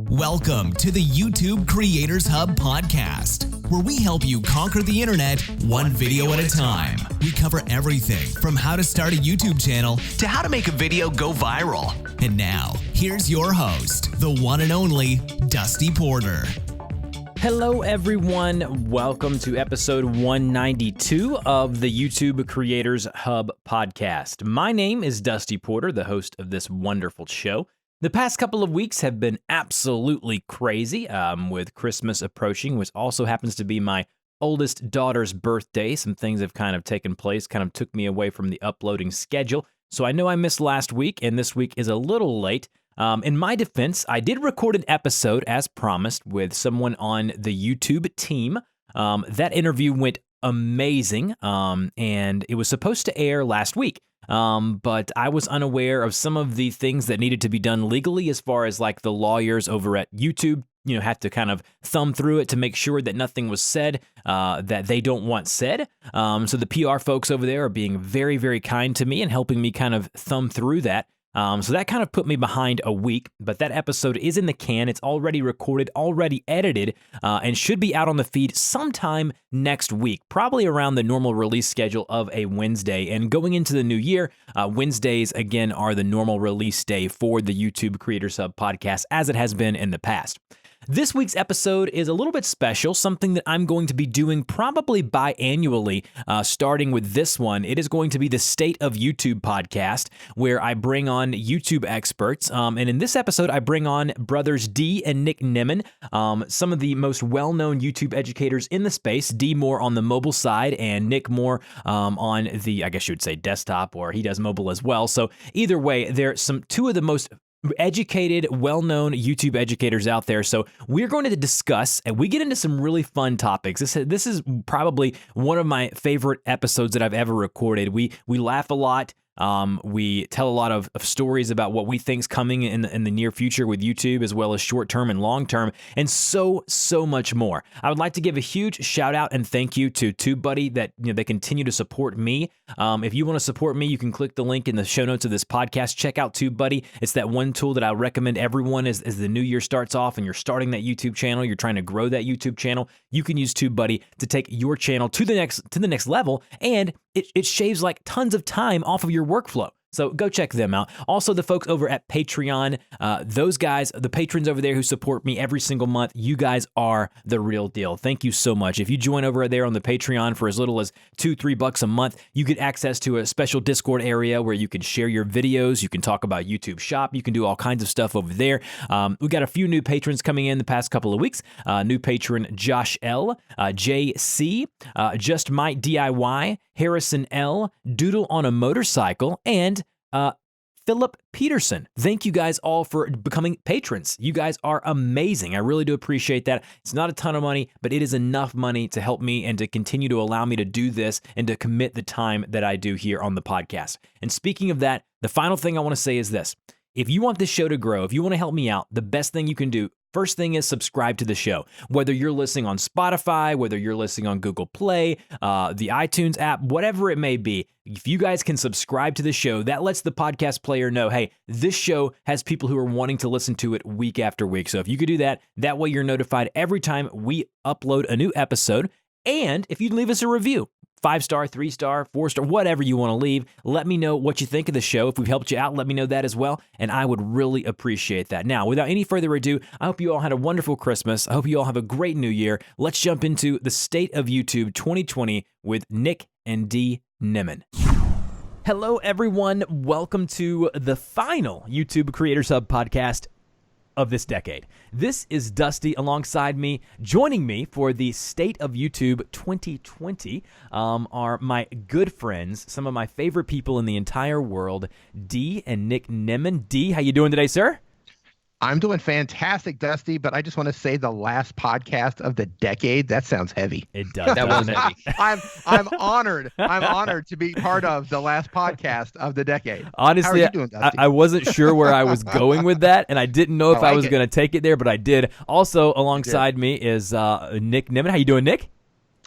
Welcome to the YouTube Creators Hub podcast, where we help you conquer the internet one video at a time. We cover everything from how to start a YouTube channel to how to make a video go viral. And now, here's your host, the one and only Dusty Porter. Hello everyone, welcome to episode 192 of the YouTube Creators Hub podcast. My name is Dusty Porter, the host of this wonderful show. The past couple of weeks have been absolutely crazy, with Christmas approaching, which also happens to be my oldest daughter's birthday. Some things have kind of taken place, kind of took me away from the uploading schedule. So I know I missed last week, and this week is a little late. In my defense, I did record an episode, as promised, with someone on the YouTube team. That interview went amazing, and it was supposed to air last week. But I was unaware of some of the things that needed to be done legally as far as like the lawyers over at YouTube, had to kind of thumb through it to make sure that nothing was said that they don't want said. So the PR folks over there are being very, very kind to me and helping me kind of thumb through that. So that kind of put me behind a week, but that episode is in the can. It's already recorded, already edited, and should be out on the feed sometime next week, probably around the normal release schedule of a Wednesday. And going into the new year, Wednesdays, again, are the normal release day for the YouTube Creators Hub podcast, as it has been in the past. This week's episode is a little bit special, something that I'm going to be doing probably biannually, starting with this one. It is going to be the State of YouTube podcast, where I bring on YouTube experts. And in this episode, I bring on brothers Dee and Nick Nimmin, some of the most well-known YouTube educators in the space. Dee more on the mobile side, and Nick more on the, I guess you would say, desktop, or he does mobile as well. So either way, they're two of the most educated, well-known YouTube educators out there. So we're going to discuss, and we get into some really fun topics. This is probably one of my favorite episodes that I've ever recorded. We laugh a lot. We tell a lot of stories about what we think's coming in the near future with YouTube, as well as short-term and long-term, and so much more. I would like to give a huge shout-out and thank you to TubeBuddy that they continue to support me. If you want to support me, you can click the link in the show notes of this podcast. Check out TubeBuddy. It's that one tool that I recommend everyone as the new year starts off and you're starting that YouTube channel, you're trying to grow that YouTube channel. You can use TubeBuddy to take your channel to the next level, and it shaves like tons of time off of your workflow. So go check them out. Also, the folks over at Patreon, those guys, the patrons over there who support me every single month, you guys are the real deal. Thank you so much. If you join over there on the Patreon for as little as $2-3 a month, you get access to a special Discord area where you can share your videos. You can talk about YouTube Shop. You can do all kinds of stuff over there. We got a few new patrons coming in the past couple of weeks. New patron Josh L, JC, Just Might DIY, Harrison L, Doodle on a Motorcycle, and Philip Peterson. Thank you guys all for becoming patrons. You guys are amazing. I really do appreciate that. It's not a ton of money, but it is enough money to help me and to continue to allow me to do this and to commit the time that I do here on the podcast. And speaking of that, the final thing I want to say is this. If you want this show to grow, if you want to help me out, the best thing you can do, first thing is subscribe to the show. Whether you're listening on Spotify, whether you're listening on Google Play, the iTunes app, whatever it may be, if you guys can subscribe to the show, that lets the podcast player know, hey, this show has people who are wanting to listen to it week after week. So if you could do that, that way you're notified every time we upload a new episode. And if you'd leave us a review, 5-star, 3-star, 4-star, whatever you want to leave. Let me know what you think of the show. If we've helped you out, let me know that as well, and I would really appreciate that. Now, without any further ado, I hope you all had a wonderful Christmas. I hope you all have a great new year. Let's jump into the State of YouTube 2020 with Nick and Dee Nimmin. Hello, everyone. Welcome to the final YouTube Creators Hub podcast of this decade. This is Dusty alongside me. Joining me for the State of YouTube 2020 are my good friends, some of my favorite people in the entire world, Dee and Nick Nimmin. Dee, how you doing today, sir? I'm doing fantastic, Dusty, but I just want to say the last podcast of the decade. That sounds heavy. It does. That was heavy. I'm honored. I'm honored to be part of the last podcast of the decade. Honestly, I wasn't sure where I was going with that, and I didn't know if I was going to take it there, but I did. Also, alongside me is Nick Nimmin. How you doing, Nick?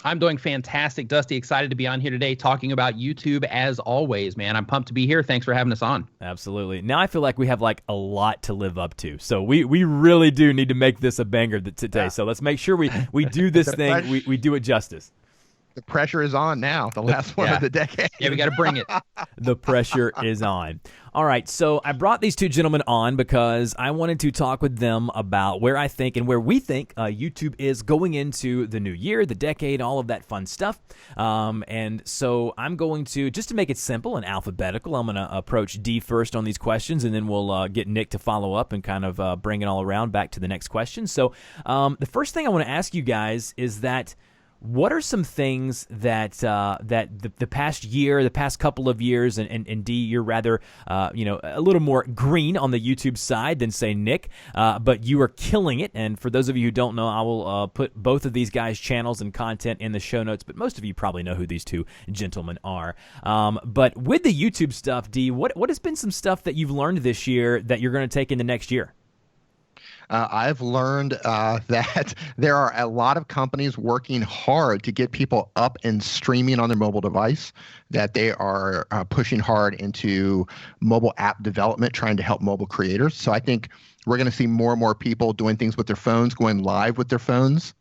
I'm doing fantastic, Dusty. Excited to be on here today talking about YouTube as always, man. I'm pumped to be here. Thanks for having us on. Absolutely. Now I feel like we have like a lot to live up to. So we really do need to make this a banger today. Yeah. So let's make sure we do this thing. We do it justice. The pressure is on now, the last one of the decade. Yeah, we got to bring it. The pressure is on. All right, so I brought these two gentlemen on because I wanted to talk with them about where I think and where we think YouTube is going into the new year, the decade, all of that fun stuff. And so I'm going to, just to make it simple and alphabetical, I'm going to approach Dee first on these questions, and then we'll get Nick to follow up and kind of bring it all around back to the next question. So the first thing I want to ask you guys is that, what are some things that the past year, the past couple of years, and Dee, you're rather a little more green on the YouTube side than say Nick, but you are killing it. And for those of you who don't know, I will put both of these guys' channels and content in the show notes. But most of you probably know who these two gentlemen are. But with the YouTube stuff, Dee, what has been some stuff that you've learned this year that you're going to take into next year? I've learned that there are a lot of companies working hard to get people up and streaming on their mobile device, that they are pushing hard into mobile app development, trying to help mobile creators. So I think we're going to see more and more people doing things with their phones, going live with their phones.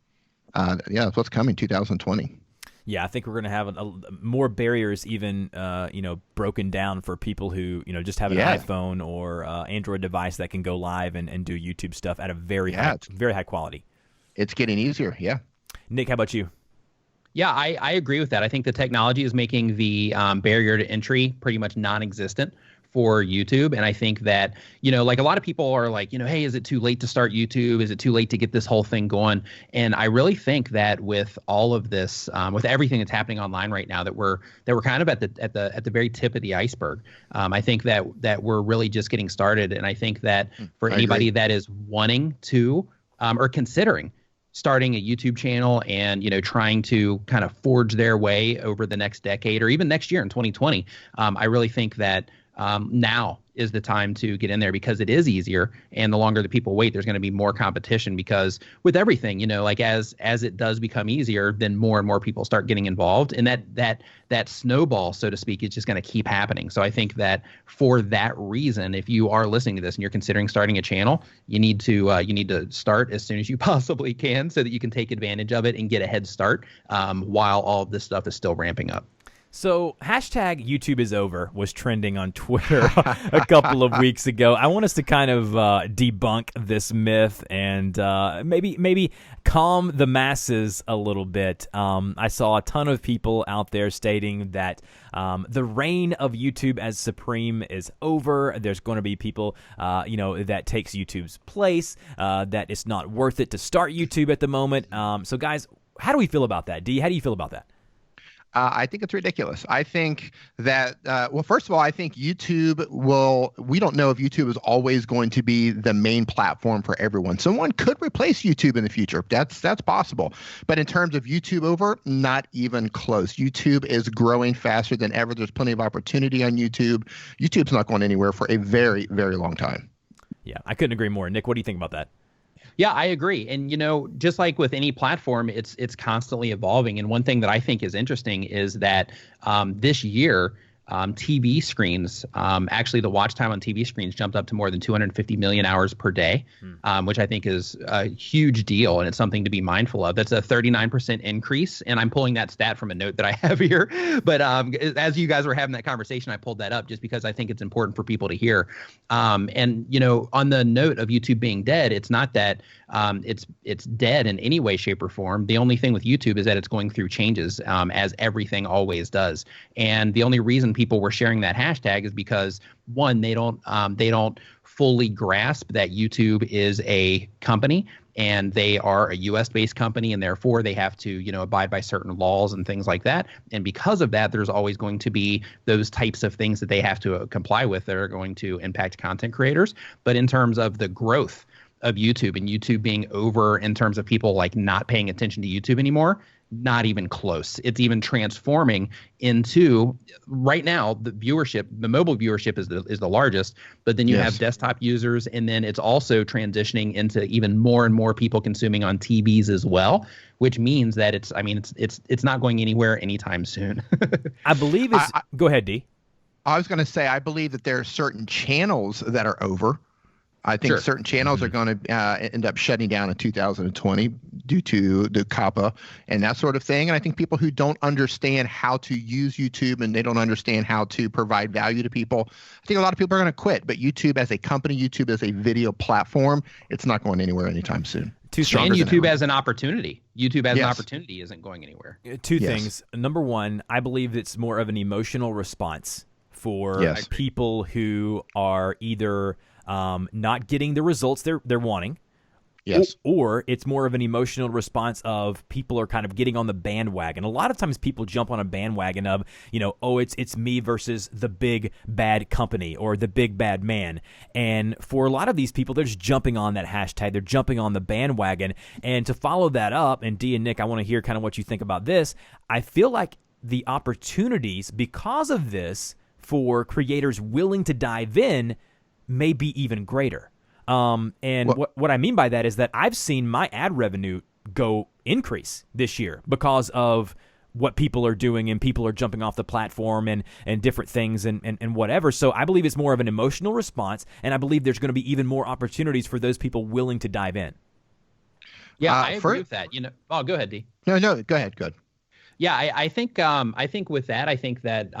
That's what's coming, 2020. Yeah, I think we're going to have more barriers even, broken down for people who, just have an iPhone or Android device that can go live and do YouTube stuff at a very high quality. It's getting easier, yeah. Nick, how about you? Yeah, I agree with that. I think the technology is making the barrier to entry pretty much non-existent for YouTube. And I think that, like a lot of people are like, hey, is it too late to start YouTube? Is it too late to get this whole thing going? And I really think that with all of this, with everything that's happening online right now, that we're kind of at the very tip of the iceberg. I think that we're really just getting started. And I think that for anybody that is wanting to or considering starting a YouTube channel and, trying to kind of forge their way over the next decade or even next year in 2020, I really think that now is the time to get in there, because it is easier, and the longer the people wait, there's going to be more competition, because with everything, like as it does become easier, then more and more people start getting involved, and that snowball, so to speak, is just going to keep happening. So I think that for that reason, if you are listening to this and you're considering starting a channel, you need to start as soon as you possibly can, so that you can take advantage of it and get a head start while all of this stuff is still ramping up. So hashtag YouTube is over was trending on Twitter a couple of weeks ago. I want us to kind of debunk this myth and maybe calm the masses a little bit. I saw a ton of people out there stating that the reign of YouTube as supreme is over. There's going to be people, that takes YouTube's place, that it's not worth it to start YouTube at the moment. So guys, how do we feel about that? Dee, how do you feel about that? I think it's ridiculous. I think that, first of all, I think we don't know if YouTube is always going to be the main platform for everyone. Someone could replace YouTube in the future. That's possible. But in terms of YouTube over, not even close. YouTube is growing faster than ever. There's plenty of opportunity on YouTube. YouTube's not going anywhere for a very, very long time. Yeah, I couldn't agree more. Nick, what do you think about that? Yeah, I agree. And, just like with any platform, it's constantly evolving. And one thing that I think is interesting is that this year, TV screens, actually the watch time on TV screens jumped up to more than 250 million hours per day, which I think is a huge deal, and it's something to be mindful of. That's a 39% increase, and I'm pulling that stat from a note that I have here. But as you guys were having that conversation, I pulled that up just because I think it's important for people to hear. And, on the note of YouTube being dead, it's not that it's dead in any way, shape, or form. The only thing with YouTube is that it's going through changes, as everything always does. And the only reason people were sharing that hashtag is because, one, they don't fully grasp that YouTube is a company, and they are a US-based company, and therefore they have to, abide by certain laws and things like that. And because of that, there's always going to be those types of things that they have to comply with that are going to impact content creators. But in terms of the growth of YouTube and YouTube being over in terms of people like not paying attention to YouTube anymore, not even close. It's even transforming into, right now, the mobile viewership is the largest, but then you have desktop users, and then it's also transitioning into even more and more people consuming on TVs as well, which means that it's not going anywhere anytime soon. I believe it's go ahead, Dee. I was going to say, I believe that there are certain channels that are over. I think certain channels are going to end up shutting down in 2020 due to the COPPA and that sort of thing. And I think people who don't understand how to use YouTube and they don't understand how to provide value to people, I think a lot of people are going to quit. But YouTube as a company, YouTube as a video platform, it's not going anywhere anytime soon. And YouTube as an opportunity. YouTube as an opportunity isn't going anywhere. Two things. Number one, I believe it's more of an emotional response for people who are either not getting the results they're wanting. Yes. Or it's more of an emotional response of people are kind of getting on the bandwagon. A lot of times people jump on a bandwagon of, it's me versus the big bad company or the big bad man. And for a lot of these people, they're just jumping on that hashtag. They're jumping on the bandwagon. And to follow that up, and Dee and Nick, I want to hear kind of what you think about this. I feel like the opportunities because of this for creators willing to dive in may be even greater. What I mean by that is that I've seen my ad revenue increase this year because of what people are doing, and people are jumping off the platform and different things and whatever. So I believe it's more of an emotional response, and I believe there's going to be even more opportunities for those people willing to dive in. Yeah, I agree with that. Go ahead, Dee. No, go ahead. Good. Yeah, I think with that, I think that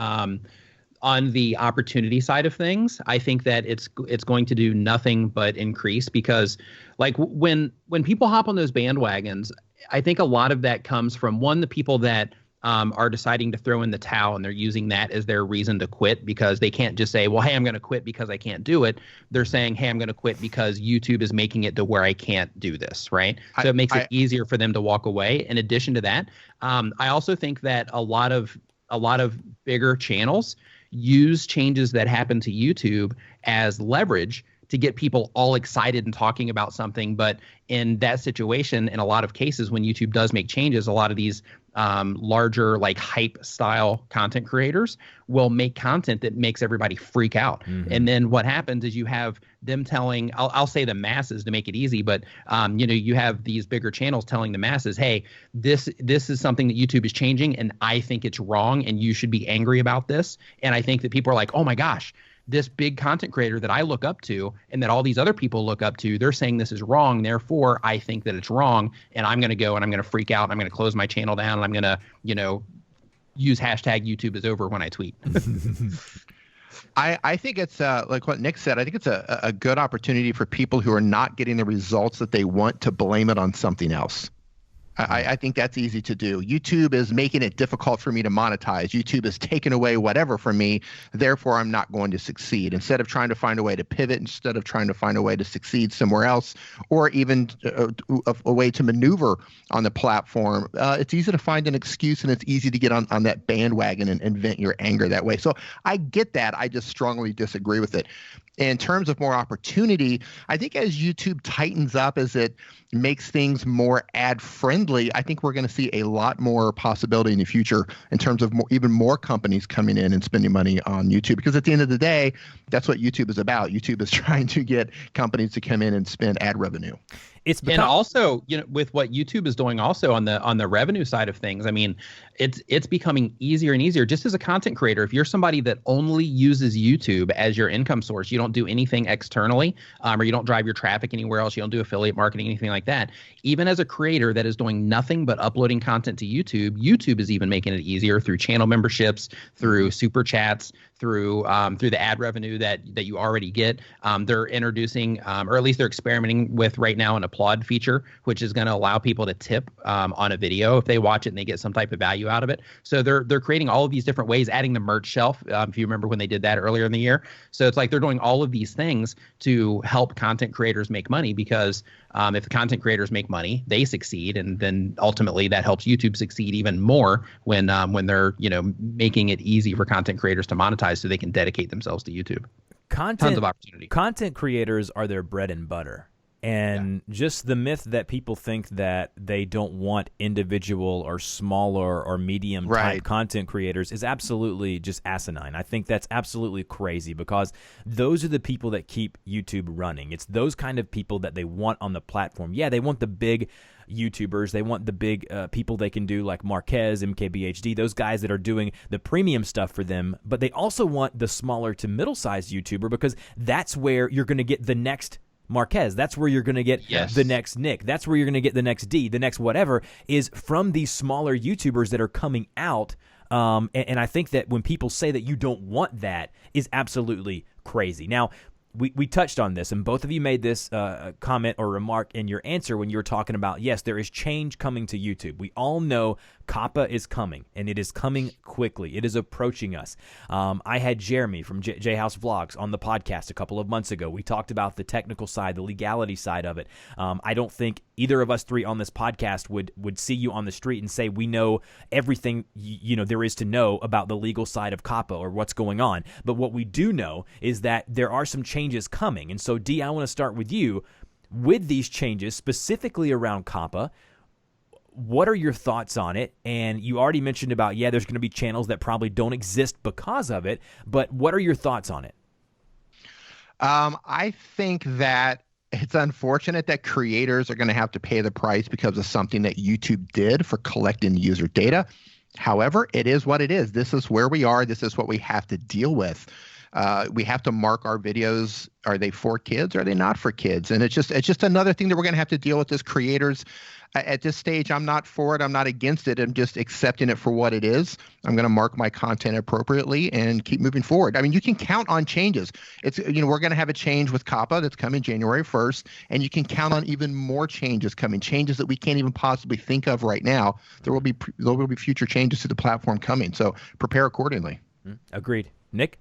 on the opportunity side of things, I think that it's going to do nothing but increase, because like when people hop on those bandwagons, I think a lot of that comes from, one, the people that are deciding to throw in the towel, and they're using that as their reason to quit, because they can't just say, well, hey, I'm going to quit because I can't do it. They're saying, hey, I'm going to quit because YouTube is making it to where I can't do this, right? So it makes it easier for them to walk away. In addition to that, I also think that a lot of bigger channels use changes that happen to YouTube as leverage to get people all excited and talking about something. But in that situation, in a lot of cases, when YouTube does make changes, a lot of these larger, like, hype style content creators will make content that makes everybody freak out. Mm-hmm. And then what happens is you have them telling, I'll say the masses to make it easy, but you have these bigger channels telling the masses, hey, this is something that YouTube is changing, and I think it's wrong, and you should be angry about this. And I think that people are like, oh my gosh, this big content creator that I look up to and that all these other people look up to, they're saying this is wrong. Therefore, I think that it's wrong, and I'm going to go and I'm going to freak out. And I'm going to close my channel down, and I'm going to, use hashtag YouTube is over when I tweet. I think it's like what Nick said. I think it's a good opportunity for people who are not getting the results that they want to blame it on something else. I think that's easy to do. YouTube is making it difficult for me to monetize. YouTube is taking away whatever from me. Therefore, I'm not going to succeed. Instead of trying to find a way to pivot, instead of trying to find a way to succeed somewhere else, or even a way to maneuver on the platform, it's easy to find an excuse, and it's easy to get on that bandwagon and vent your anger that way. So I get that. I just strongly disagree with it. In terms of more opportunity, I think as YouTube tightens up, as it makes things more ad friendly, I think we're going to see a lot more possibility in the future in terms of even more companies coming in and spending money on YouTube. Because at the end of the day, that's what YouTube is about. YouTube is trying to get companies to come in and spend ad revenue. And also, with what YouTube is doing also on the revenue side of things, I mean, it's becoming easier and easier. Just as a content creator, if you're somebody that only uses YouTube as your income source, you don't do anything externally, or you don't drive your traffic anywhere else, you don't do affiliate marketing, anything like that. Even as a creator that is doing nothing but uploading content to YouTube, YouTube is even making it easier through channel memberships, through super chats, through the ad revenue that you already get. They're introducing, or at least they're experimenting with right now, an applaud feature, which is going to allow people to tip on a video if they watch it and they get some type of value out of it. So they're creating all of these different ways, adding the merch shelf, if you remember when they did that earlier in the year. So it's like they're doing all of these things to help content creators make money, because if the content creators make money, they succeed, and then ultimately that helps YouTube succeed even more when they're making it easy for content creators to monetize so they can dedicate themselves to YouTube. Tons of opportunity. Content creators are their bread and butter. And just the myth that people think that they don't want individual or smaller or medium type content creators is absolutely just asinine. I think that's absolutely crazy, because those are the people that keep YouTube running. It's those kind of people that they want on the platform. Yeah, they want the big YouTubers. They want the big people they can do, like Marquez, MKBHD, those guys that are doing the premium stuff for them. But they also want the smaller to middle-sized YouTuber, because that's where you're going to get the next Marquez. That's where you're going to get the next Nick. That's where you're going to get the next Dee, the next whatever, is from these smaller YouTubers that are coming out. And I think that when people say that you don't want that is absolutely crazy. Now, we touched on this, and both of you made this comment or remark in your answer when you were talking about, yes, there is change coming to YouTube. We all know COPPA is coming, and it is coming quickly. It is approaching us. I had Jeremy from J House Vlogs on the podcast a couple of months ago. We talked about the technical side, the legality side of it. I don't think either of us three on this podcast would see you on the street and say we know everything there is to know about the legal side of COPPA or what's going on. But what we do know is that there are some changes coming. And so, Dee, I want to start with you. With these changes, specifically around COPPA, what are your thoughts on it? And you already mentioned about, there's going to be channels that probably don't exist because of it, but what are your thoughts on it? I think that it's unfortunate that creators are going to have to pay the price because of something that YouTube did for collecting user data. However, it is what it is. This is where we are. This is what we have to deal with. We have to mark our videos. Are they for kids? Are they not for kids? And it's just another thing that we're going to have to deal with as creators. At this stage, I'm not for it. I'm not against it. I'm just accepting it for what it is. I'm going to mark my content appropriately and keep moving forward. I mean, you can count on changes. It's we're going to have a change with COPPA that's coming January 1st, and you can count on even more changes coming, changes that we can't even possibly think of right now. There will be future changes to the platform coming. So prepare accordingly. Agreed. Nick?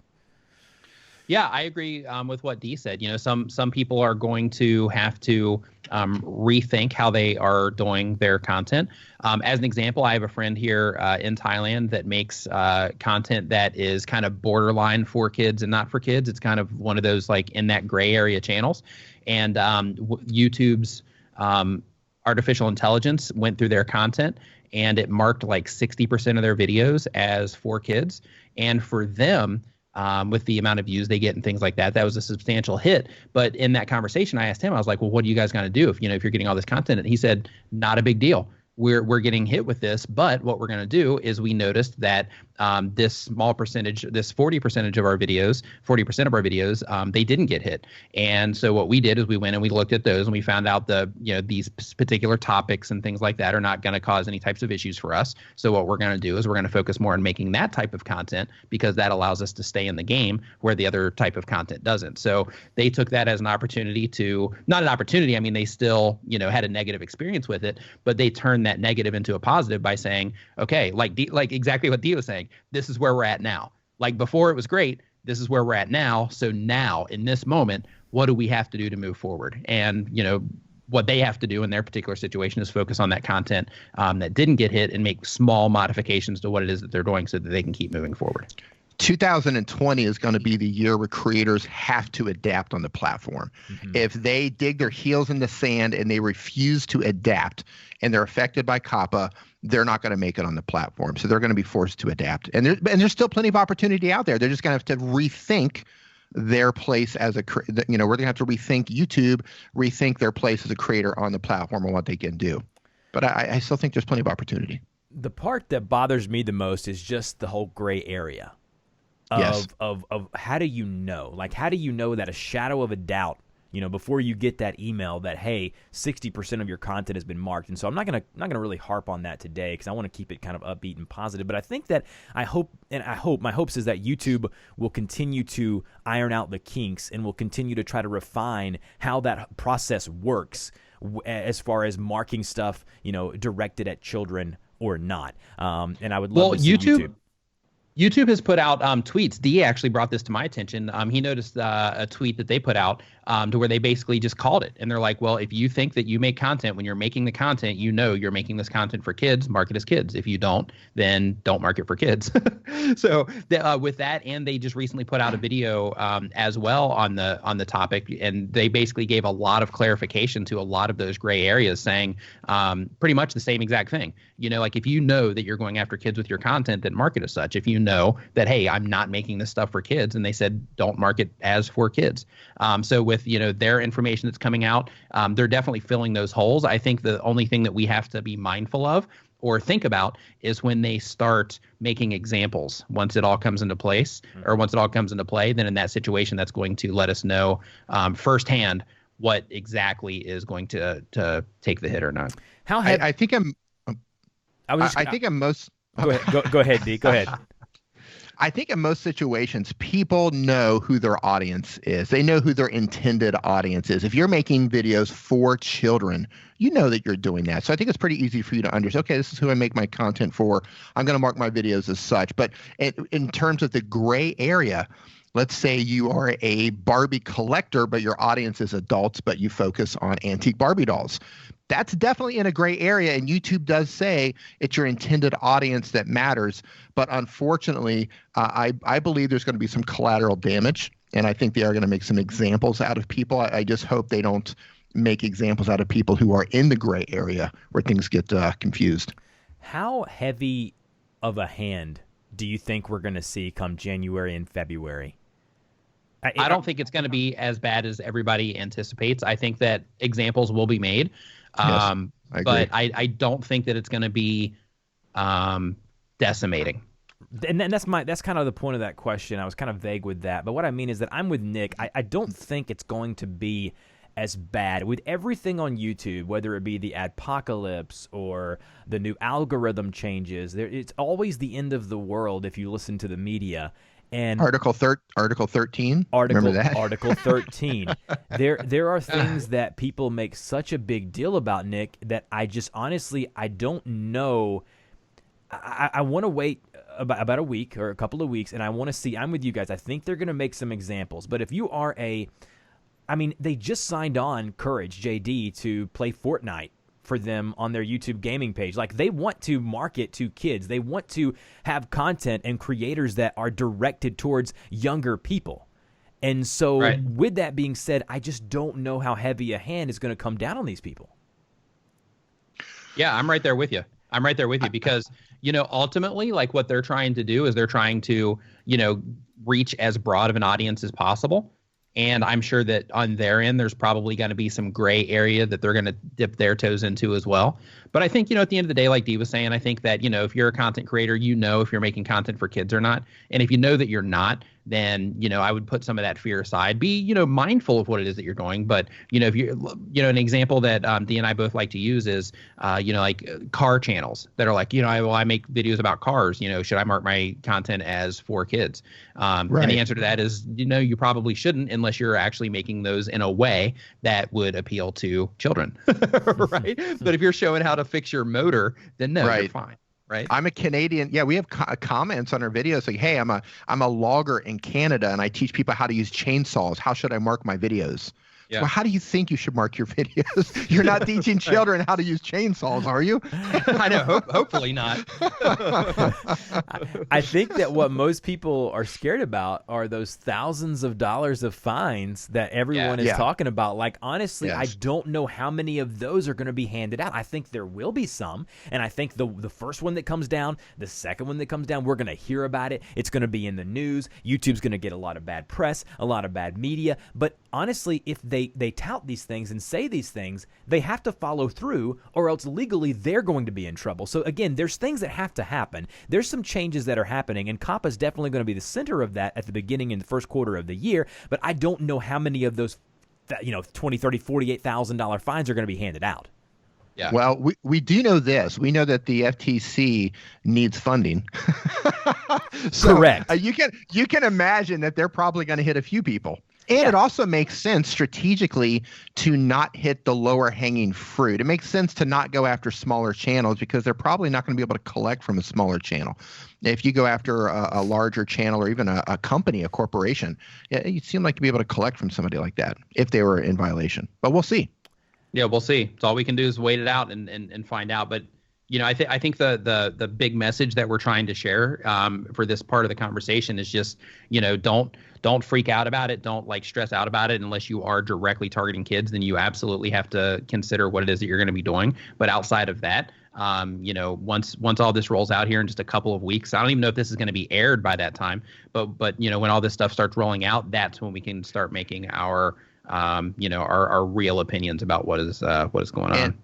Yeah, I agree with what Dee said. Some people are going to have to rethink how they are doing their content. As an example, I have a friend here in Thailand that makes content that is kind of borderline for kids and not for kids. It's kind of one of those like in that gray area channels. And YouTube's artificial intelligence went through their content, and it marked like 60% of their videos as for kids. And for them, with the amount of views they get and things like that, that was a substantial hit. But in that conversation, I asked him, I was like, well, what are you guys going to do if you're getting all this content? And he said, not a big deal. We're getting hit with this, but what we're going to do is we noticed that this small percentage, this 40% of our videos, they didn't get hit. And so what we did is we went and we looked at those and we found out these particular topics and things like that are not going to cause any types of issues for us. So what we're going to do is we're going to focus more on making that type of content, because that allows us to stay in the game where the other type of content doesn't. So they took that as an opportunity to, not an opportunity, I mean, they still, had a negative experience with it, but they turned that negative into a positive by saying, okay, like exactly what Dee was saying, this is where we're at now. Like before it was great, this is where we're at now. So now in this moment, what do we have to do to move forward? And, what they have to do in their particular situation is focus on that content that didn't get hit and make small modifications to what it is that they're doing so that they can keep moving forward. 2020 is going to be the year where creators have to adapt on the platform. Mm-hmm. If they dig their heels in the sand and they refuse to adapt and they're affected by COPPA, they're not going to make it on the platform. So they're going to be forced to adapt. And there's still plenty of opportunity out there. They're just going to have to rethink their place as we're going to have to rethink YouTube, rethink their place as a creator on the platform and what they can do. But I still think there's plenty of opportunity. The part that bothers me the most is just the whole gray area. Of how do you know? Like, how do you know that a shadow of a doubt, before you get that email that, hey, 60% of your content has been marked? And so I'm not gonna really harp on that today, because I want to keep it kind of upbeat and positive. But I think that my hopes is that YouTube will continue to iron out the kinks and will continue to try to refine how that process works as far as marking stuff, directed at children or not. And I would love to see YouTube. YouTube has put out tweets. Dee actually brought this to my attention. He noticed a tweet that they put out to where they basically just called it. And they're like, well, if you think that you make content, when you're making the content, you know you're making this content for kids, market as kids. If you don't, then don't market for kids. So with that, and they just recently put out a video as well on the topic. And they basically gave a lot of clarification to a lot of those gray areas, saying pretty much the same exact thing. You know, like if you know that you're going after kids with your content, then market as such. If you know that, hey, I'm not making this stuff for kids, and they said don't market as for kids. So with, you know, their information that's coming out, they're definitely filling those holes. I think the only thing that we have to be mindful of or think about is when they start making examples. Once it all comes into place, or once it all comes into play, then in that situation, that's going to let us know firsthand what exactly is going to take the hit or not. I think I'm most. Go ahead. Go ahead, Dee. Go ahead. I think in most situations, people know who their audience is. They know who their intended audience is. If you're making videos for children, you know that you're doing that. So I think it's pretty easy for you to understand, okay, this is who I make my content for. I'm going to mark my videos as such. But in terms of the gray area, let's say you are a Barbie collector, but your audience is adults, but you focus on antique Barbie dolls. That's definitely in a gray area, and YouTube does say it's your intended audience that matters. But unfortunately, I believe there's going to be some collateral damage, and I think they are going to make some examples out of people. I just hope they don't make examples out of people who are in the gray area where things get confused. How heavy of a hand do you think we're going to see come January and February? I don't think it's going to be as bad as everybody anticipates. I think that examples will be made. Yes, but I don't think that it's going to be decimating. And that's kind of the point of that question. I was kind of vague with that. But what I mean is that I'm with Nick. I don't think it's going to be as bad with everything on YouTube, whether it be the adpocalypse or the new algorithm changes. It's always the end of the world if you listen to the media. And Article 13. Remember that? Article 13. There are things that people make such a big deal about, Nick, that I just honestly I don't know. I want to wait about a week or a couple of weeks, and I want to see. I'm with you guys. I think they're going to make some examples. But if you are they just signed on Courage JD to play Fortnite for them on their YouTube gaming page. Like, they want to market to kids. They want to have content and creators that are directed towards younger people. And so with that being said, I just don't know how heavy a hand is going to come down on these people. Yeah, I'm right there with you. Because, you know, ultimately, like, what they're trying to do is they're trying to, you know, reach as broad of an audience as possible. And I'm sure that on their end, there's probably going to be some gray area that they're going to dip their toes into as well. But I think, you know, at the end of the day, like Dee was saying, I think that, you know, if you're a content creator, you know if you're making content for kids or not. And if you know that you're not, then, you know, I would put some of that fear aside. Be, you know, mindful of what it is that you're doing. But, you know, if you're, you know, an example that Dee and I both like to use is, you know, like car channels that are like, you know, I make videos about cars. You know, should I mark my content as for kids? And the answer to that is, you know, you probably shouldn't unless you're actually making those in a way that would appeal to children. Right. But if you're showing how to fix your motor, then no, you're fine. Right. I'm a Canadian. Yeah, we have comments on our videos like, hey, I'm a logger in Canada, and I teach people how to use chainsaws. How should I mark my videos? Yeah. Well, how do you think you should mark your videos? You're not teaching children how to use chainsaws, are you? I know. Hopefully not. I think that what most people are scared about are those thousands of dollars of fines that everyone is talking about. Like, honestly, I don't know how many of those are going to be handed out. I think there will be some. And I think the first one that comes down, the second one that comes down, we're going to hear about it. It's going to be in the news. YouTube's going to get a lot of bad press, a lot of bad media. But honestly, if they tout these things and say these things, they have to follow through, or else legally they're going to be in trouble. So again, there's things that have to happen. There's some changes that are happening, and COPPA is definitely going to be the center of that at the beginning in the first quarter of the year. But I don't know how many of those, you know, $20,000, $30,000, $48,000 fines are going to be handed out. Yeah. Well, we do know this. We know that the FTC needs funding. So, Correct. You can imagine that they're probably going to hit a few people. And it also makes sense strategically to not hit the lower hanging fruit. It makes sense to not go after smaller channels because they're probably not going to be able to collect from a smaller channel. If you go after a larger channel or even a company, a corporation, you seem like to be able to collect from somebody like that if they were in violation. But we'll see. Yeah, we'll see. So all we can do is wait it out and find out. But I think the big message that we're trying to share for this part of the conversation is just don't freak out about it. Don't stress out about it unless you are directly targeting kids. Then you absolutely have to consider what it is that you're going to be doing. But outside of that, once all this rolls out here in just a couple of weeks, I don't even know if this is going to be aired by that time. But when all this stuff starts rolling out, that's when we can start making our real opinions about what is going on.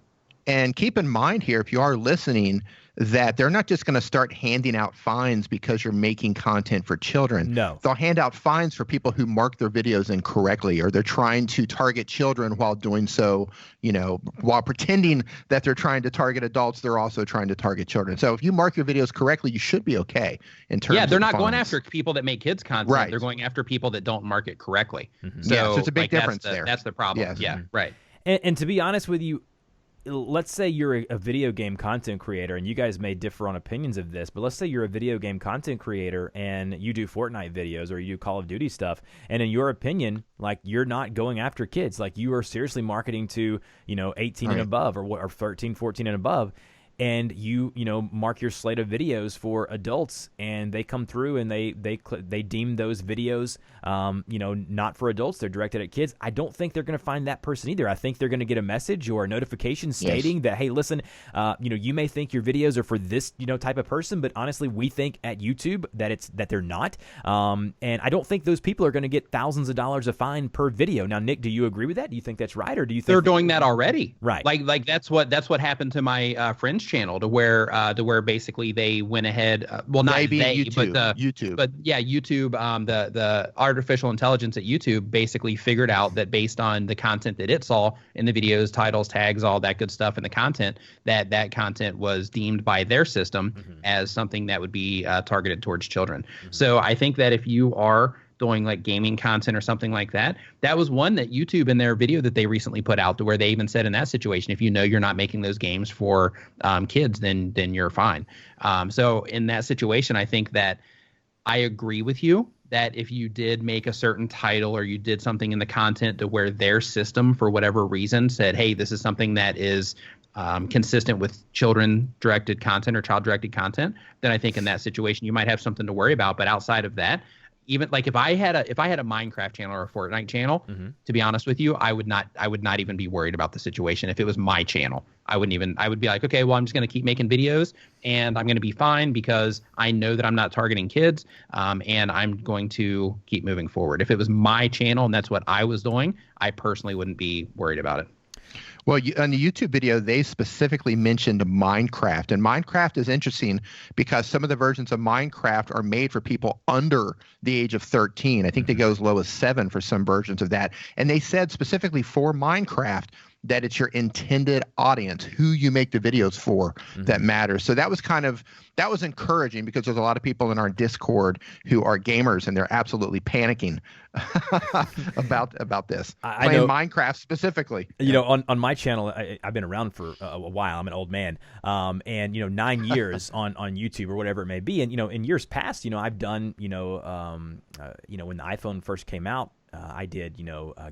And keep in mind here, if you are listening, that they're not just going to start handing out fines because you're making content for children. No. They'll hand out fines for people who mark their videos incorrectly, or they're trying to target children while doing so, while pretending that they're trying to target adults, they're also trying to target children. So if you mark your videos correctly, you should be okay in terms of they're not fines. going after people that make kids content. Right. They're going after people that don't mark it correctly. Mm-hmm. So it's a big difference there. That's the problem. Yes. Yeah, right. And to be honest with you, let's say you're a video game content creator, and you guys may differ on opinions of this, but let's say you're a video game content creator and you do Fortnite videos or you do Call of Duty stuff, and in your opinion, you're not going after kids. You are seriously marketing to, 18 and above or 13, 14 and above. And you mark your slate of videos for adults, and they come through and they deem those videos not for adults. They're directed at kids. I don't think they're going to find that person either. I think they're going to get a message or a notification stating that, hey, listen, you may think your videos are for this type of person, but honestly, we think at YouTube that they're not. And I don't think those people are going to get thousands of dollars of fine per video. Now, Nick, do you agree with that? Do you think that's right, or do you think they're doing that already? Right. Like that's what happened to my friend's channel, to where basically they went ahead. Well, not maybe they, YouTube, but YouTube. But yeah, YouTube. The artificial intelligence at YouTube basically figured out that based on the content that it saw in the videos, titles, tags, all that good stuff in the content, that content was deemed by their system as something that would be targeted towards children. So I think that if you are doing gaming content or something like that, that was one that YouTube in their video that they recently put out, to where they even said in that situation, if you're not making those games for kids, then you're fine. So in that situation, I think that I agree with you that if you did make a certain title or you did something in the content to where their system, for whatever reason, said, hey, this is something that is consistent with children-directed content or child-directed content, then I think in that situation you might have something to worry about. But outside of that, even if I had a Minecraft channel or a Fortnite channel, to be honest with you, I would not even be worried about the situation. If it was my channel, I would be like, okay, well, I'm just going to keep making videos and I'm going to be fine because I know that I'm not targeting kids, and I'm going to keep moving forward. If it was my channel and that's what I was doing, I personally wouldn't be worried about it. Well, on the YouTube video, they specifically mentioned Minecraft. And Minecraft is interesting because some of the versions of Minecraft are made for people under the age of 13. I think they go as low as 7 for some versions of that. And they said specifically for Minecraft that it's your intended audience, who you make the videos for, that matters. So that was encouraging, because there's a lot of people in our Discord who are gamers and they're absolutely panicking about this. Playing Minecraft specifically. On my channel, I've been around for a while. I'm an old man, and 9 years on YouTube or whatever it may be. And in years past, I've done when the iPhone first came out, I did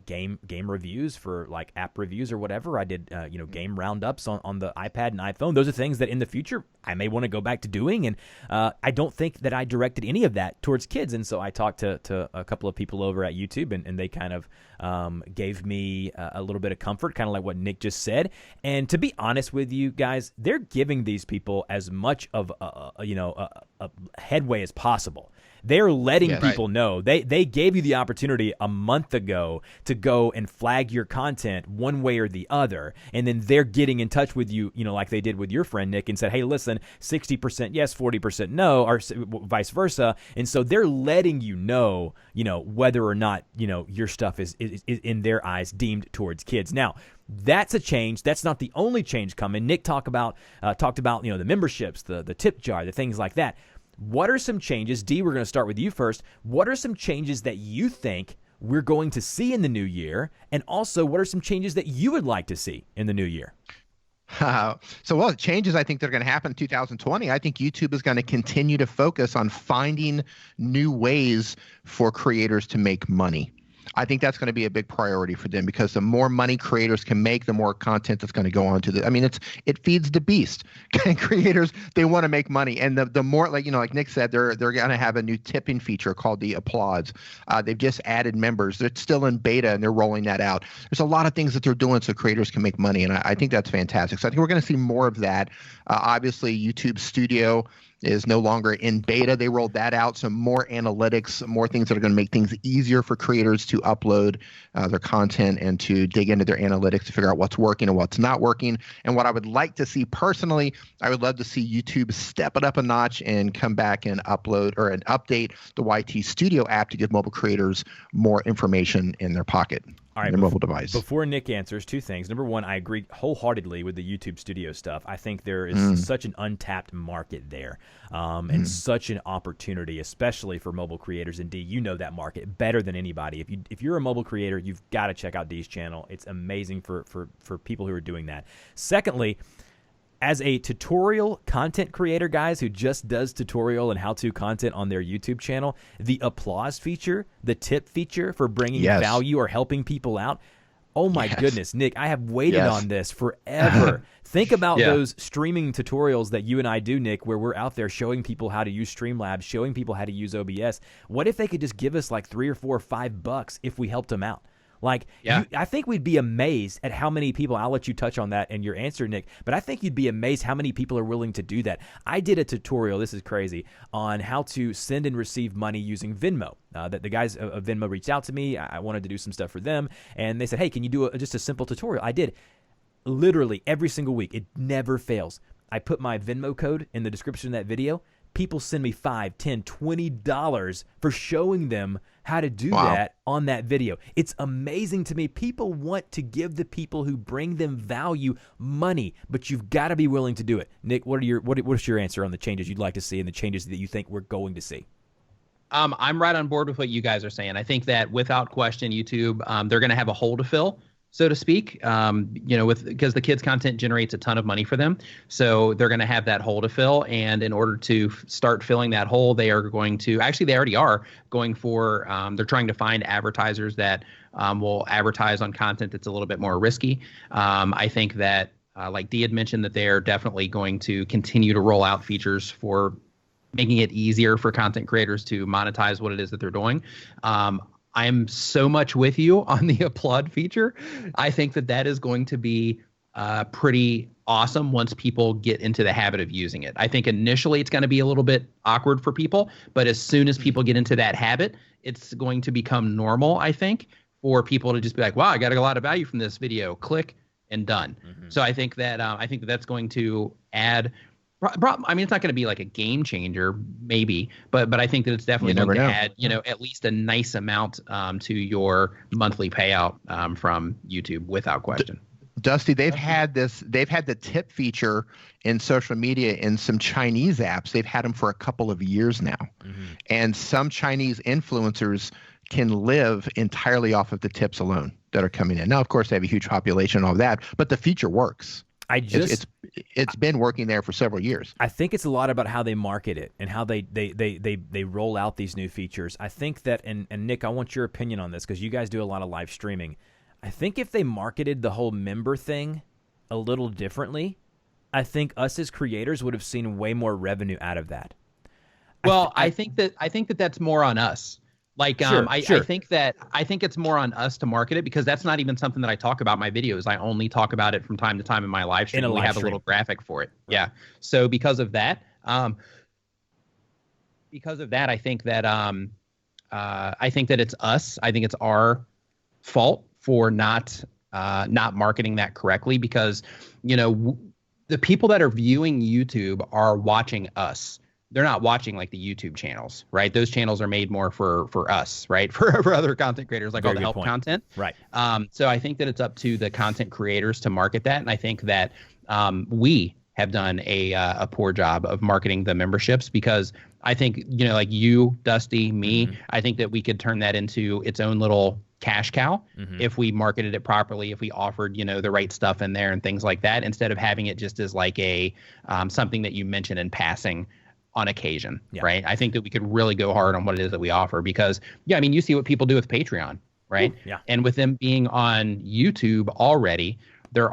game reviews for app reviews or whatever. I did game roundups on the iPad and iPhone. Those are things that in the future I may want to go back to doing, and I don't think that I directed any of that towards kids. And so I talked to a couple of people over at YouTube, and they kind of gave me a little bit of comfort, kind of like what Nick just said. And to be honest with you guys, they're giving these people as much of a headway as possible. They're letting people know. They gave you the opportunity a month ago to go and flag your content one way or the other, and then they're getting in touch with you, like they did with your friend Nick, and said, hey, listen, 60% yes, 40% no, or vice versa. And so they're letting you know, whether or not, your stuff is in their eyes deemed towards kids. Now, That's a change. That's not the only change coming. Nick talked about the memberships, the tip jar, the things like that. What are some changes? Dee, we're going to start with you first. What are some changes that you think we're going to see in the new year? And also, what are some changes that you would like to see in the new year? The changes I think that are going to happen in 2020. I think YouTube is going to continue to focus on finding new ways for creators to make money. I think that's going to be a big priority for them, because the more money creators can make, the more content that's going to go on to it feeds the beast. Creators, they want to make money. And the more, like Nick said, they're going to have a new tipping feature called the applause. They've just added members. They're still in beta and they're rolling that out. There's a lot of things that they're doing so creators can make money. And I think that's fantastic. So I think we're going to see more of that. Obviously, YouTube Studio is no longer in beta. They rolled that out. So more analytics, more things that are going to make things easier for creators to upload their content and to dig into their analytics to figure out what's working and what's not working. And what I would like to see personally, I would love to see YouTube step it up a notch and come back and upload or and update the YT Studio app to give mobile creators more information in their pocket. All right, their mobile device. Before Nick answers, two things. Number one, I agree wholeheartedly with the YouTube Studio stuff. I think there is such an untapped market there and such an opportunity, especially for mobile creators. And Dee, you know that market better than anybody. If you're a mobile creator, you've got to check out Dee's channel. It's amazing for people who are doing that. Secondly, as a tutorial content creator, guys, who just does tutorial and how-to content on their YouTube channel, the applause feature, the tip feature for bringing value or helping people out, oh my goodness, Nick, I have waited on this forever. Think about those streaming tutorials that you and I do, Nick, where we're out there showing people how to use Streamlabs, showing people how to use OBS. What if they could just give us like $3 or $4 or $5 if we helped them out? I think we'd be amazed at how many people, I'll let you touch on that in your answer, Nick, but I think you'd be amazed how many people are willing to do that. I did a tutorial, this is crazy, on how to send and receive money using Venmo. That the guys of Venmo reached out to me. I wanted to do some stuff for them, and they said, hey, can you do just a simple tutorial? I did. Literally every single week. It never fails. I put my Venmo code in the description of that video. People send me $5, $10, $20 for showing them how to do that on that video. It's amazing to me. People want to give the people who bring them value money, but you've got to be willing to do it. Nick, what's your answer on the changes you'd like to see and the changes that you think we're going to see? I'm right on board with what you guys are saying. I think that without question, YouTube, they're going to have a hole to fill, so to speak, because the kids' content generates a ton of money for them. So they're going to have that hole to fill. And in order to start filling that hole, they are going to, actually, they already are going for, they're trying to find advertisers that will advertise on content that's a little bit more risky. I think that, like Dee had mentioned, that they are definitely going to continue to roll out features for making it easier for content creators to monetize what it is that they're doing. I'm so much with you on the applaud feature. I think that is going to be pretty awesome once people get into the habit of using it. I think initially it's going to be a little bit awkward for people, but as soon as people get into that habit, it's going to become normal, I think, for people to just be like, wow, I got a lot of value from this video. Click and done. So I think that that's going to add. I mean, it's not going to be like a game changer, maybe, but I think that it's definitely going to add, at least a nice amount to your monthly payout from YouTube, without question. Dusty, they've had the tip feature in social media in some Chinese apps. They've had them for a couple of years now, and some Chinese influencers can live entirely off of the tips alone that are coming in. Now, of course, they have a huge population and all that, but the feature works. It's been working there for several years. I think it's a lot about how they market it and how they roll out these new features. I think that, and Nick, I want your opinion on this because you guys do a lot of live streaming. I think if they marketed the whole member thing a little differently, I think us as creators would have seen way more revenue out of that. Well, I think that that's more on us. Like, I think it's more on us to market it, because that's not even something that I talk about in my videos. I only talk about it from time to time in my live stream. We have a little graphic for it. Right. Yeah. So because of that, I think that it's us. I think it's our fault for not marketing that correctly, because, the people that are viewing YouTube are watching us. they're not watching like the YouTube channels, right? Those channels are made more for us, right? For other content creators, like all the help content. Right. So I think that it's up to the content creators to market that. And I think that we have done a poor job of marketing the memberships, because I think, like you, Dusty, me, I think that we could turn that into its own little cash cow if we marketed it properly, if we offered, the right stuff in there and things like that, instead of having it just as like a something that you mention in passing on occasion, right? I think that we could really go hard on what it is that we offer, because, I mean, you see what people do with Patreon, right? Ooh, yeah. And with them being on YouTube already, they've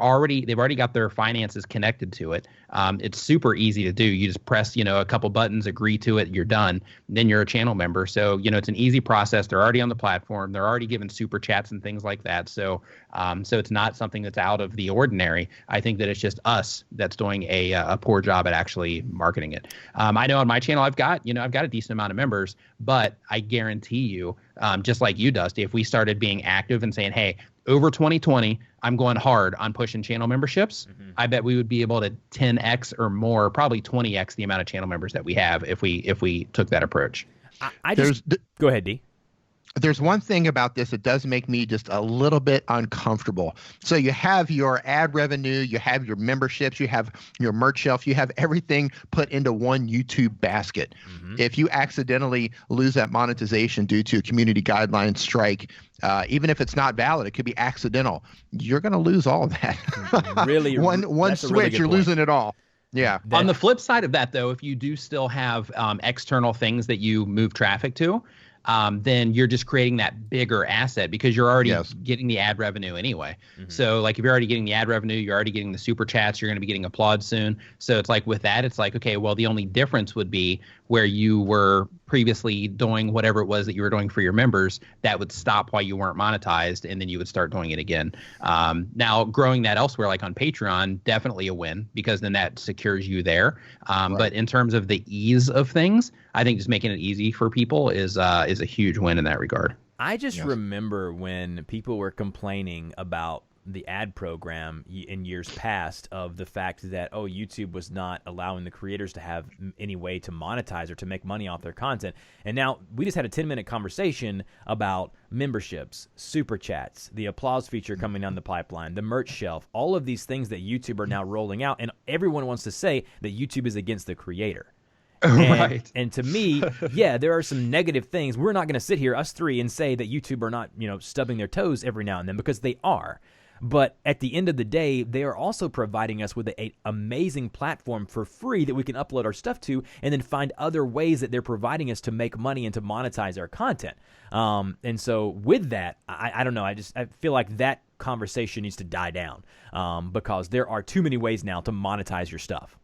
already got their finances connected to it. It's super easy to do. You just press, a couple buttons, agree to it, you're done. Then you're a channel member. So, it's an easy process. They're already on the platform. They're already given super chats and things like that. So, so it's not something that's out of the ordinary. I think that it's just us that's doing a poor job at actually marketing it. I know on my channel, I've got a decent amount of members, but I guarantee you, just like you, Dusty, if we started being active and saying, hey, over 2020, I'm going hard on pushing channel memberships. I bet we would be able to 10x or more, probably 20x the amount of channel members that we have if we took that approach. Go ahead, Dee. There's one thing about this that does make me just a little bit uncomfortable. So you have your ad revenue, you have your memberships, you have your merch shelf, you have everything put into one YouTube basket. If you accidentally lose that monetization due to a community guideline strike, even if it's not valid, it could be accidental, you're going to lose all of that. Really, one switch, you're losing it all. Yeah. On the flip side of that, though, if you do still have external things that you move traffic to, then you're just creating that bigger asset, because you're already getting the ad revenue anyway. So like if you're already getting the ad revenue, you're already getting the super chats, you're going to be getting applause soon. So it's like with that, it's like, okay, well, the only difference would be where you were previously doing whatever it was that you were doing for your members, that would stop while you weren't monetized, and then you would start doing it again. Now growing that elsewhere, like on Patreon, definitely a win, because then that secures you there. But in terms of the ease of things, I think just making it easy for people is a huge win in that regard. I just remember when people were complaining about the ad program in years past, of the fact that, YouTube was not allowing the creators to have any way to monetize or to make money off their content. And now we just had a 10-minute conversation about memberships, super chats, the applause feature coming down the pipeline, the merch shelf, all of these things that YouTube are now rolling out. And everyone wants to say that YouTube is against the creator. And to me, there are some negative things. We're not going to sit here, us three, and say that YouTube are not, stubbing their toes every now and then, because they are. But at the end of the day, they are also providing us with an amazing platform for free that we can upload our stuff to, and then find other ways that they're providing us to make money and to monetize our content. And so with that, I don't know. I feel like that conversation needs to die down, because there are too many ways now to monetize your stuff.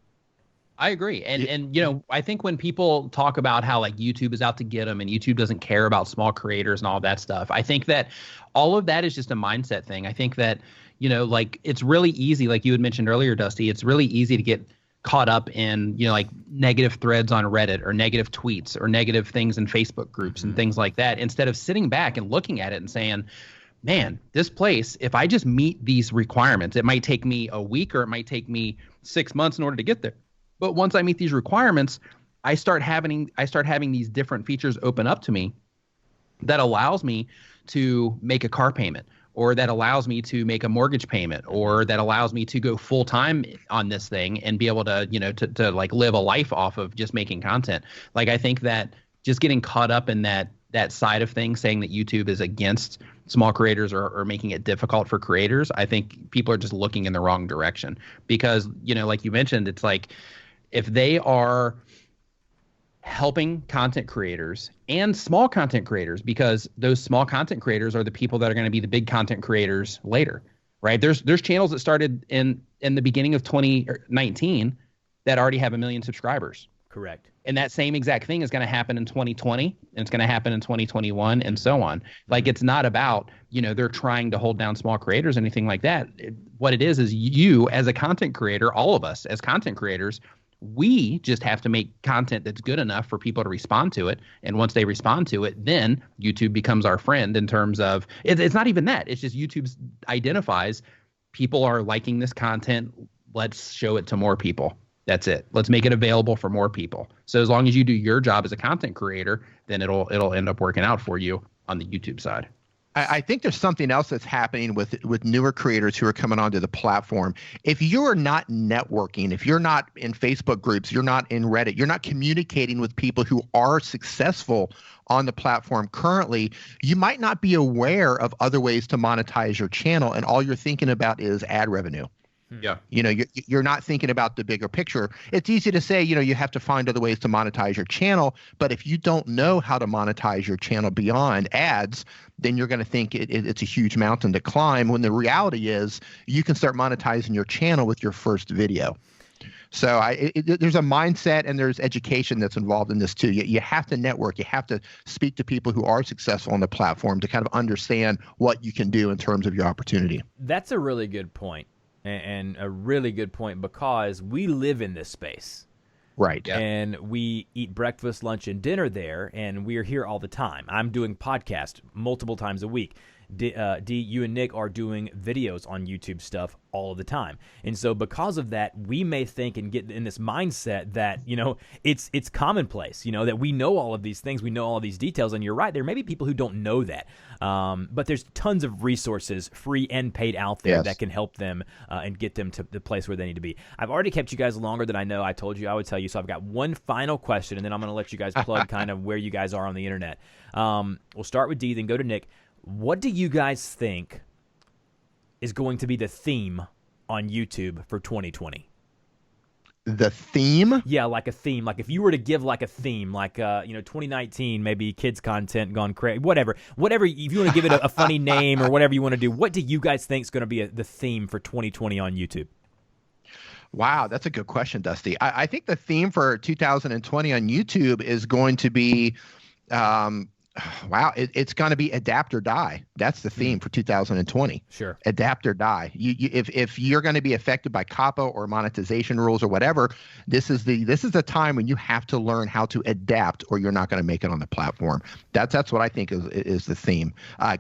I agree. And I think when people talk about how like YouTube is out to get them and YouTube doesn't care about small creators and all that stuff, I think that all of that is just a mindset thing. I think that, like it's really easy, like you had mentioned earlier, Dusty, it's really easy to get caught up in, like negative threads on Reddit or negative tweets or negative things in Facebook groups and things like that, instead of sitting back and looking at it and saying, man, this place, if I just meet these requirements, it might take me a week or it might take me 6 months in order to get there. But once I meet these requirements, I start having these different features open up to me that allows me to make a car payment, or that allows me to make a mortgage payment, or that allows me to go full time on this thing and be able to, to like live a life off of just making content. Like, I think that just getting caught up in that side of things, saying that YouTube is against small creators or making it difficult for creators, I think people are just looking in the wrong direction. Because, like you mentioned, it's like, if they are helping content creators and small content creators, because those small content creators are the people that are going to be the big content creators later, right? There's channels that started in the beginning of 2019 that already have 1 million subscribers. Correct. And that same exact thing is going to happen in 2020, and it's going to happen in 2021, and so on. Like, it's not about, they're trying to hold down small creators, anything like that. What it is you as a content creator, all of us as content creators, we just have to make content that's good enough for people to respond to it. And once they respond to it, then YouTube becomes our friend in terms of, it's not even that. It's just YouTube identifies people are liking this content. Let's show it to more people. That's it. Let's make it available for more people. So as long as you do your job as a content creator, then it'll end up working out for you on the YouTube side. I think there's something else that's happening with newer creators who are coming onto the platform. If you're not networking, if you're not in Facebook groups, you're not in Reddit, you're not communicating with people who are successful on the platform currently, you might not be aware of other ways to monetize your channel, and all you're thinking about is ad revenue. Yeah. You're not thinking about the bigger picture. It's easy to say, you have to find other ways to monetize your channel. But if you don't know how to monetize your channel beyond ads, then you're going to think it's a huge mountain to climb, when the reality is you can start monetizing your channel with your first video. So there's a mindset and there's education that's involved in this too. You have to network. You have to speak to people who are successful on the platform to kind of understand what you can do in terms of your opportunity. That's a really good point. And a really good point, because we live in this space. Right. Yeah. And we eat breakfast, lunch, and dinner there, and we're here all the time. I'm doing podcasts multiple times a week. Dee, you and Nick are doing videos on YouTube stuff all of the time. And so because of that, we may think and get in this mindset that, it's commonplace, that we know all of these things, we know all of these details. And you're right, there may be people who don't know that. But there's tons of resources, free and paid, out there that can help them and get them to the place where they need to be. I've already kept you guys longer than I know I told you I would tell you. So I've got one final question, and then I'm going to let you guys plug kind of where you guys are on the internet. We'll start with Dee, then go to Nick. What do you guys think is going to be the theme on YouTube for 2020? The theme? Yeah, like a theme. Like if you were to give like a theme, like 2019, maybe kids content gone crazy, whatever. If you want to give it a funny name or whatever you want to do, what do you guys think is going to be the theme for 2020 on YouTube? Wow, that's a good question, Dusty. I think the theme for 2020 on YouTube is going to be it's going to be adapt or die. That's the theme for 2020. Sure. Adapt or die. If you're going to be affected by COPPA or monetization rules or whatever, this is the time when you have to learn how to adapt, or you're not going to make it on the platform. That's what I think is the theme.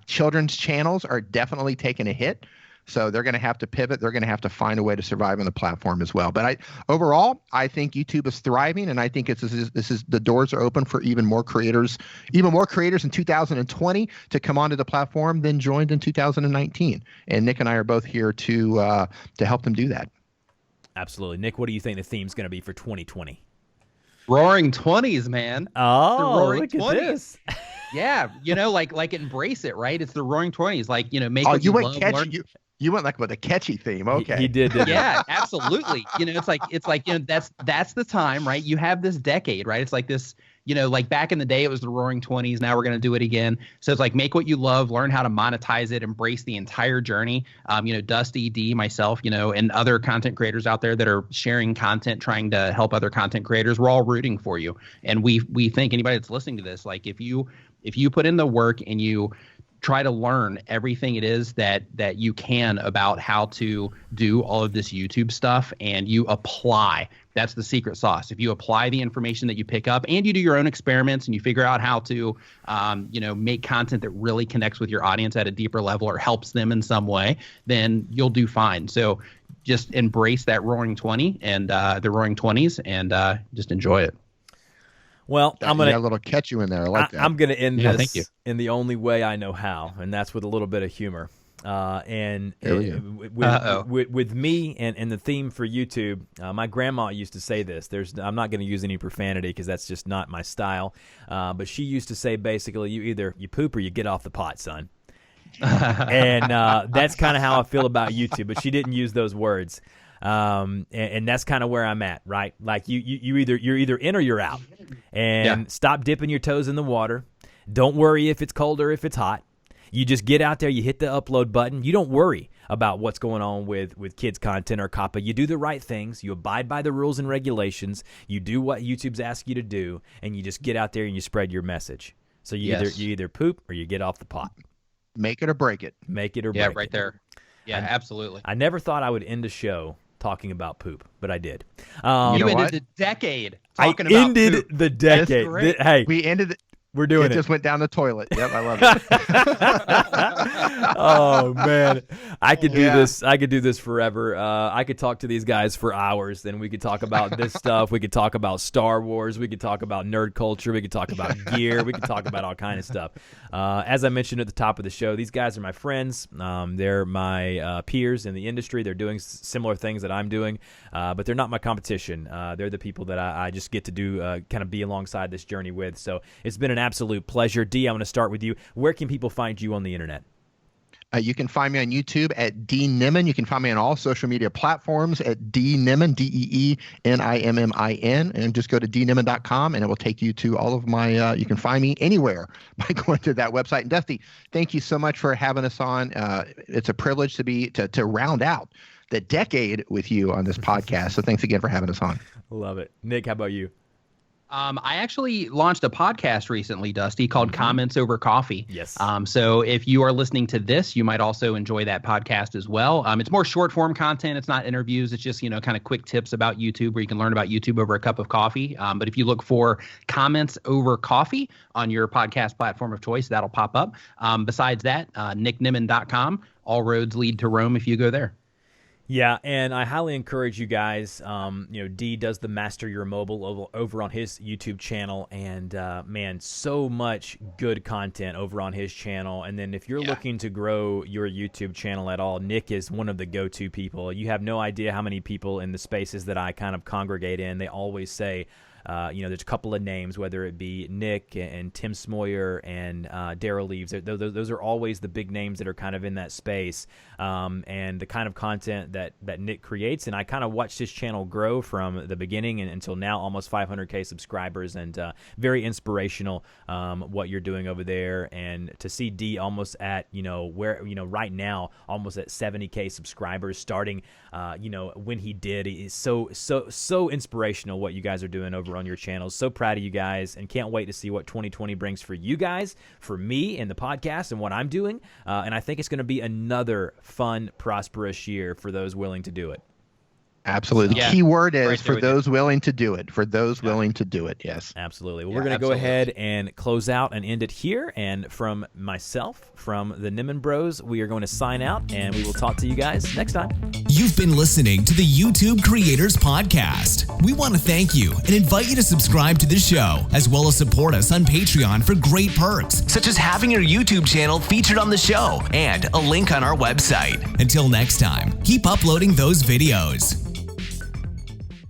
Children's channels are definitely taking a hit. So they're going to have to pivot. They're going to have to find a way to survive on the platform as well. But overall, I think YouTube is thriving, and I think this is the doors are open for even more creators in 2020 to come onto the platform than joined in 2019. And Nick and I are both here to help them do that. Absolutely. Nick, what do you think the theme's going to be for 2020? Roaring 20s, man. Oh, the roaring look 20s. At this. Yeah, like embrace it, right? It's the roring 20s. Like, make what you love. You went like with a catchy theme. Okay. He did. Yeah, absolutely. It's like that's the time, right? You have this decade, right? It's like this, like back in the day, it was the roaring 20s. Now we're going to do it again. So it's like, make what you love, learn how to monetize it, embrace the entire journey. Dusty, Dee, myself, and other content creators out there that are sharing content, trying to help other content creators. We're all rooting for you. And we think anybody that's listening to this, like if you put in the work and you try to learn everything it is that you can about how to do all of this YouTube stuff, and you apply. That's the secret sauce. If you apply the information that you pick up and you do your own experiments and you figure out how to, make content that really connects with your audience at a deeper level or helps them in some way, then you'll do fine. So just embrace that roaring 20 and the roaring 20s and just enjoy it. Well, I'm gonna a little catch you in there. I like that. I'm gonna end thank you. this in the only way I know how, and that's with a little bit of humor. With me and the theme for YouTube, my grandma used to say this. I'm not going to use any profanity because that's just not my style. But she used to say basically, you poop or you get off the pot, son. And that's kind of how I feel about YouTube. But she didn't use those words. And that's kind of where I'm at, right? Like you're either in or you're out, and stop dipping your toes in the water. Don't worry if it's cold or if it's hot. You just get out there, you hit the upload button. You don't worry about what's going on with kids content or COPPA. You do the right things. You abide by the rules and regulations. You do what YouTube's asked you to do, and you just get out there and you spread your message. So you either poop or you get off the pot. Make it or break it. Make it or break it. Yeah, right there. Yeah, absolutely. I never thought I would end a show talking about poop, but I did. You ended the decade talking about poop. I ended the decade. Hey, we ended it. We're doing it. It just went down the toilet. Yep, I love Oh man, I could do this. I could do this forever. I could talk to these guys for hours. Then we could talk about this stuff. We could talk about Star Wars. We could talk about nerd culture. We could talk about gear. We could talk about all kind of stuff. As I mentioned at the top of the show, these guys are my friends. They're my peers in the industry. They're doing similar things that I'm doing, but they're not my competition. They're the people that I just get to do kind of be alongside this journey with. So it's been an absolute pleasure. Dee, I'm going to start with you. Where can people find you on the internet? You can find me on YouTube at Dee Nimmin. You can find me on all social media platforms at Dee Nimmin, DeeNimmin, and just go to DeeNimmin.com, and it will take you to all of my, you can find me anywhere by going to that website. And Dusty, thank you so much for having us on. It's a privilege to round out the decade with you on this podcast. So thanks again for having us on. Love it. Nick, how about you? I actually launched a podcast recently, Dusty, called Comments Over Coffee. Yes. So if you are listening to this, you might also enjoy that podcast as well. It's more short form content. It's not interviews. It's just, kind of quick tips about YouTube where you can learn about YouTube over a cup of coffee. But if you look for Comments Over Coffee on your podcast platform of choice, that'll pop up. Besides that, nicknimmin.com. All roads lead to Rome if you go there. Yeah, and I highly encourage you guys. Dee does the Master Your Mobile over on his YouTube channel, and man, so much good content over on his channel. And then if you're looking to grow your YouTube channel at all, Nick is one of the go-to people. You have no idea how many people in the spaces that I kind of congregate in. They always say, there's a couple of names, whether it be Nick and Tim Smoyer and Daryl Leaves. Those are always the big names that are kind of in that space, and the kind of content that Nick creates. And I kind of watched his channel grow from the beginning and until now, almost 500K subscribers, and very inspirational what you're doing over there. And to see Dee almost at right now almost at 70K subscribers, starting when he did, is so inspirational what you guys are doing over on your channels. So proud of you guys, and can't wait to see what 2020 brings for you guys, for me and the podcast and what I'm doing. And I think it's going to be another fun, prosperous year for those willing to do it. Absolutely. The key word is for those willing to do it. For those willing to do it. Yes. Absolutely. Well, we're going to go ahead and close out and end it here. And from myself, from the Nimmin Bros, we are going to sign out, and we will talk to you guys next time. You've been listening to the YouTube Creators Podcast. We want to thank you and invite you to subscribe to the show, as well as support us on Patreon for great perks, such as having your YouTube channel featured on the show and a link on our website. Until next time, keep uploading those videos.